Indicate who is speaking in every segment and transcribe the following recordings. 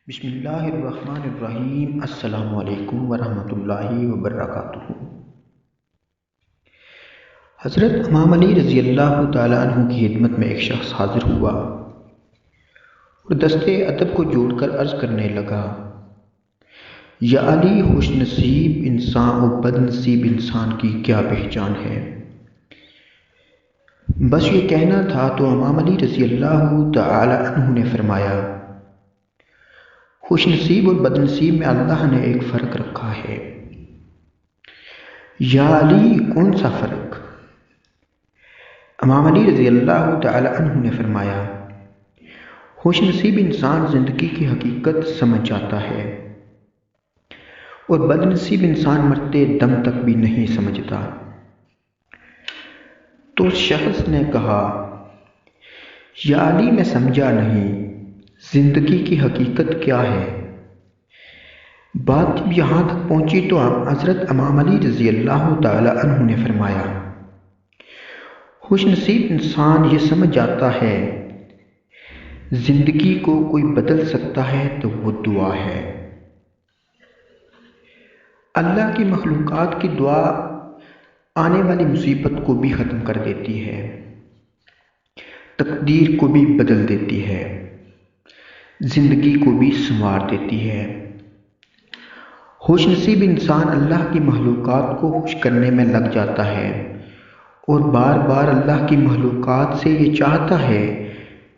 Speaker 1: بسم اللہ الرحمن الرحیم۔ السلام علیکم ورحمۃ اللہ وبرکاتہ۔ حضرت امام علی رضی اللہ تعالیٰ عنہ کی خدمت میں ایک شخص حاضر ہوا اور دستے ادب کو جوڑ کر عرض کرنے لگا، یا علی، خوش نصیب انسان اور بد نصیب انسان کی کیا پہچان ہے؟ بس یہ کہنا تھا تو امام علی رضی اللہ تعالیٰ عنہ نے فرمایا، خوش نصیب اور بد نصیب میں اللہ نے ایک فرق رکھا ہے۔ یا علی، کون سا فرق؟ امام علی رضی اللہ تعالی عنہ نے فرمایا، خوش نصیب انسان زندگی کی حقیقت سمجھ جاتا ہے اور بد نصیب انسان مرتے دم تک بھی نہیں سمجھتا۔ تو اس شخص نے کہا، یا علی، میں سمجھا نہیں، زندگی کی حقیقت کیا ہے؟ بات جب یہاں تک پہنچی تو حضرت امام علی رضی اللہ تعالی عنہ نے فرمایا، خوش نصیب انسان یہ سمجھ جاتا ہے زندگی کو کوئی بدل سکتا ہے تو وہ دعا ہے۔ اللہ کی مخلوقات کی دعا آنے والی مصیبت کو بھی ختم کر دیتی ہے، تقدیر کو بھی بدل دیتی ہے، زندگی کو بھی سنوار دیتی ہے۔ خوش نصیب انسان اللہ کی مخلوقات کو خوش کرنے میں لگ جاتا ہے اور بار بار اللہ کی مخلوقات سے یہ چاہتا ہے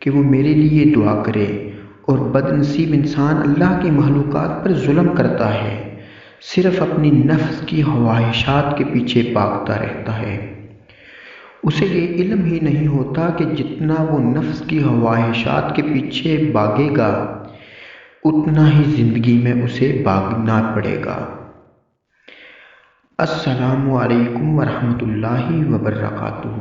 Speaker 1: کہ وہ میرے لیے دعا کرے، اور بد نصیب انسان اللہ کی مخلوقات پر ظلم کرتا ہے، صرف اپنی نفس کی خواہشات کے پیچھے بھاگتا رہتا ہے۔ اسے یہ علم ہی نہیں ہوتا کہ جتنا وہ نفس کی خواہشات کے پیچھے بھاگے گا اتنا ہی زندگی میں اسے بھاگنا پڑے گا۔ السلام علیکم ورحمۃ اللہ وبرکاتہ۔